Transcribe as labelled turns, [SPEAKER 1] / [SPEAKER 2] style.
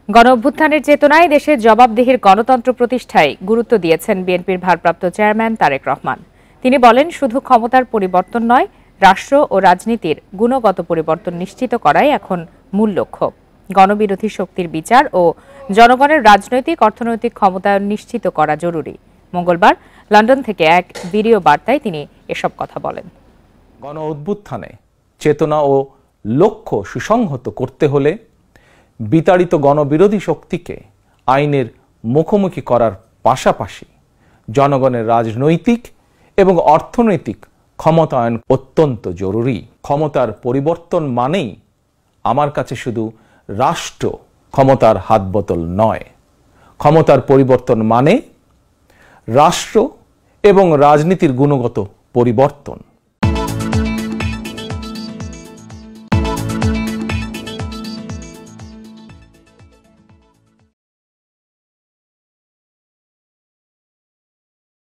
[SPEAKER 1] গণ অভ্যুত্থানের চেতনায় দেশের জবাবদিহির গণতন্ত্র প্রতিষ্ঠায় গুরুত্ব দিয়েছেন বিএনপির ভারপ্রাপ্ত চেয়ারম্যান তারেক রহমান। তিনি বলেন, শুধু ক্ষমতার পরিবর্তন নয়, রাষ্ট্র ও রাজনীতির গুণগত পরিবর্তন নিশ্চিত করাই এখন মূল লক্ষ্য। গণবিরোধী শক্তির বিচার ও জনগণের রাজনৈতিক অর্থনৈতিক ক্ষমতায়ন নিশ্চিত করা জরুরি। মঙ্গলবার লন্ডন থেকে এক ভিডিও বার্তায় তিনি এসব কথা বলেন।
[SPEAKER 2] গণ অভ্যুত্থানে চেতনা ও লক্ষ্য সুসংহত করতে হলে বিতাড়িত গণবিরোধী শক্তিকে আইনের মুখোমুখি করার পাশাপাশি জনগণের রাজনৈতিক এবং অর্থনৈতিক ক্ষমতায়ন অত্যন্ত জরুরি। ক্ষমতার পরিবর্তন মানেই আমার কাছে শুধু রাষ্ট্র ক্ষমতার হাতবোতল নয়, ক্ষমতার পরিবর্তন মানে রাষ্ট্র এবং রাজনীতির গুণগত পরিবর্তন।